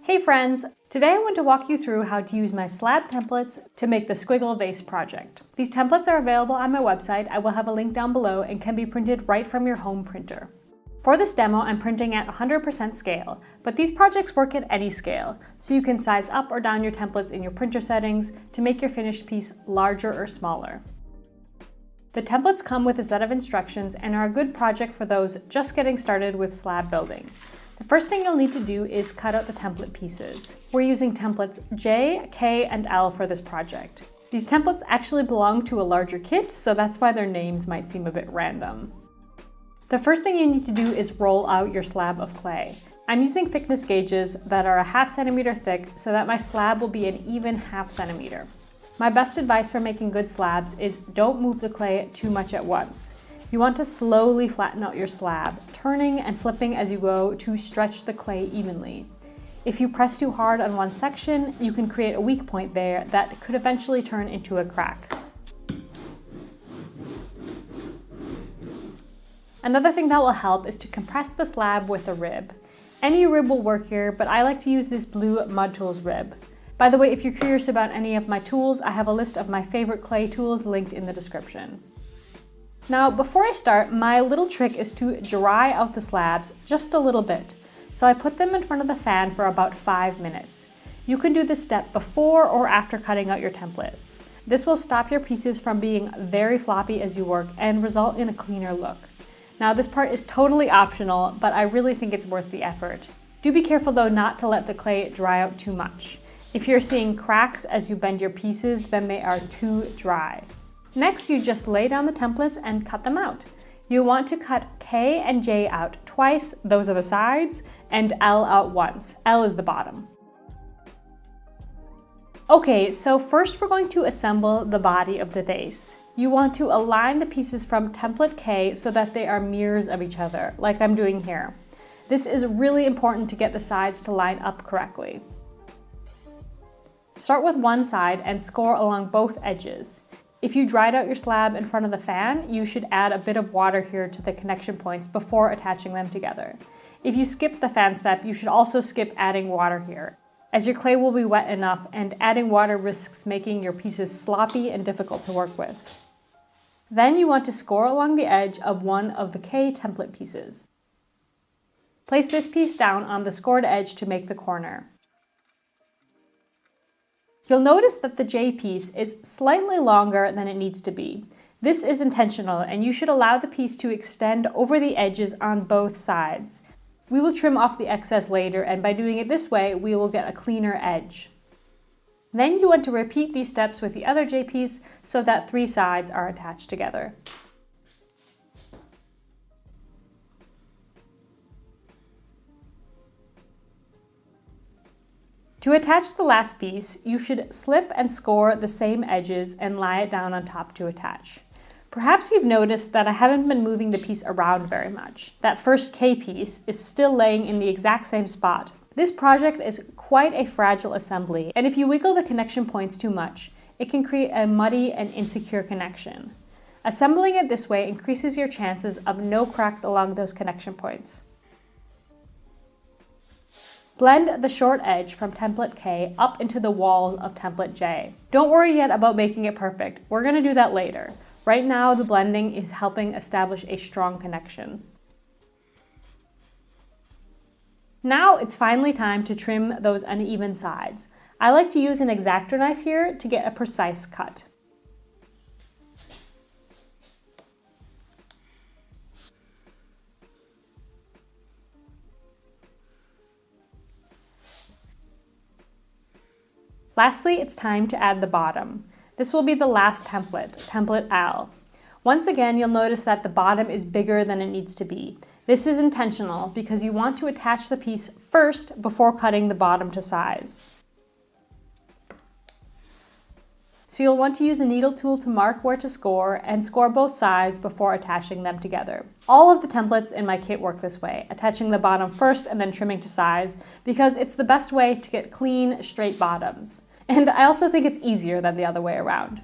Hey friends! Today I want to walk you through how to use my slab templates to make the Squiggle Vase project. These templates are available on my website. I will have a link down below and can be printed right from your home printer. For this demo, I'm printing at 100% scale, but these projects work at any scale, so you can size up or down your templates in your printer settings to make your finished piece larger or smaller. The templates come with a set of instructions and are a good project for those just getting started with slab building. The first thing you'll need to do is cut out the template pieces. We're using templates J, K, and L for this project. These templates actually belong to a larger kit, so that's why their names might seem a bit random. The first thing you need to do is roll out your slab of clay. I'm using thickness gauges that are a ½ centimeter thick so that my slab will be an even ½ centimeter. My best advice for making good slabs is don't move the clay too much at once. You want to slowly flatten out your slab, turning and flipping as you go to stretch the clay evenly. If you press too hard on one section, you can create a weak point there that could eventually turn into a crack. Another thing that will help is to compress the slab with a rib. Any rib will work here, but I like to use this blue Mud Tools rib. By the way, if you're curious about any of my tools, I have a list of my favorite clay tools linked in the description. Now, before I start, my little trick is to dry out the slabs just a little bit. So I put them in front of the fan for about 5 minutes. You can do this step before or after cutting out your templates. This will stop your pieces from being very floppy as you work and result in a cleaner look. Now, this part is totally optional, but I really think it's worth the effort. Do be careful though not to let the clay dry out too much. If you're seeing cracks as you bend your pieces, then they are too dry. Next, you just lay down the templates and cut them out. You want to cut K and J out twice, those are the sides, and L out once. L is the bottom. Okay, so first we're going to assemble the body of the vase. You want to align the pieces from template K so that they are mirrors of each other, like I'm doing here. This is really important to get the sides to line up correctly. Start with one side and score along both edges. If you dried out your slab in front of the fan, you should add a bit of water here to the connection points before attaching them together. If you skip the fan step, you should also skip adding water here, as your clay will be wet enough and adding water risks making your pieces sloppy and difficult to work with. Then you want to score along the edge of one of the K template pieces. Place this piece down on the scored edge to make the corner. You'll notice that the J piece is slightly longer than it needs to be. This is intentional, and you should allow the piece to extend over the edges on both sides. We will trim off the excess later, and by doing it this way, we will get a cleaner edge. Then you want to repeat these steps with the other J piece so that 3 sides are attached together. To attach the last piece, you should slip and score the same edges and lie it down on top to attach. Perhaps you've noticed that I haven't been moving the piece around very much. That first K piece is still laying in the exact same spot. This project is quite a fragile assembly, and if you wiggle the connection points too much, it can create a muddy and insecure connection. Assembling it this way increases your chances of no cracks along those connection points. Blend the short edge from template K up into the wall of template J. Don't worry yet about making it perfect. We're going to do that later. Right now, the blending is helping establish a strong connection. Now it's finally time to trim those uneven sides. I like to use an X-Acto knife here to get a precise cut. Lastly, it's time to add the bottom. This will be the last template, template L. Once again, you'll notice that the bottom is bigger than it needs to be. This is intentional because you want to attach the piece first before cutting the bottom to size. So you'll want to use a needle tool to mark where to score and score both sides before attaching them together. All of the templates in my kit work this way, attaching the bottom first and then trimming to size, because it's the best way to get clean, straight bottoms. And I also think it's easier than the other way around.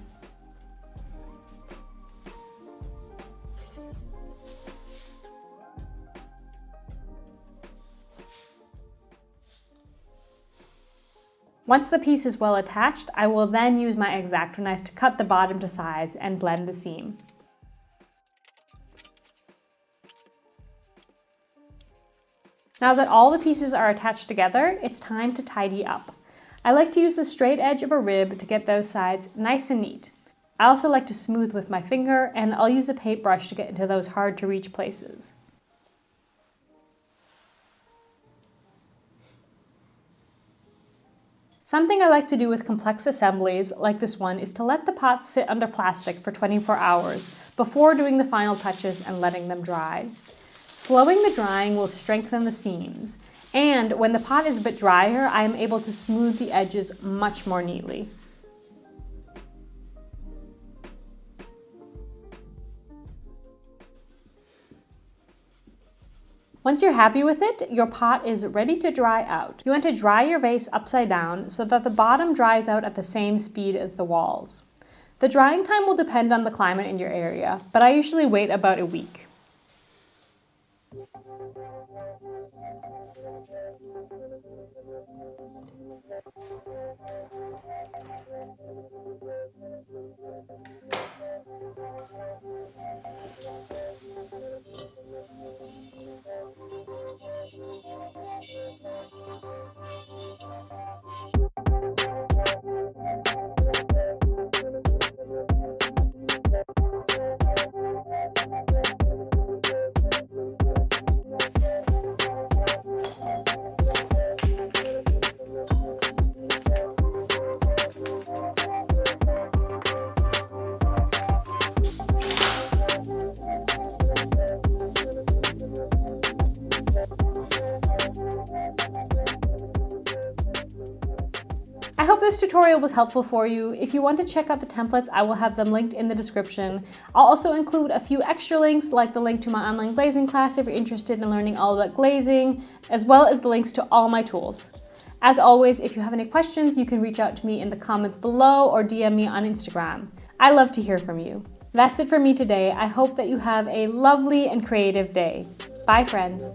Once the piece is well attached, I will then use my X-Acto knife to cut the bottom to size and blend the seam. Now that all the pieces are attached together, it's time to tidy up. I like to use the straight edge of a rib to get those sides nice and neat. I also like to smooth with my finger, and I'll use a paintbrush to get into those hard to reach places. Something I like to do with complex assemblies like this one is to let the pots sit under plastic for 24 hours before doing the final touches and letting them dry. Slowing the drying will strengthen the seams, and when the pot is a bit drier, I am able to smooth the edges much more neatly. Once you're happy with it, your pot is ready to dry out. You want to dry your vase upside down so that the bottom dries out at the same speed as the walls. The drying time will depend on the climate in your area, but I usually wait about a week. I hope this tutorial was helpful for you. If you want to check out the templates, I will have them linked in the description. I'll also include a few extra links, like the link to my online glazing class if you're interested in learning all about glazing, as well as the links to all my tools. As always, if you have any questions, you can reach out to me in the comments below or DM me on Instagram. I love to hear from you. That's it for me today. I hope that you have a lovely and creative day. Bye, friends.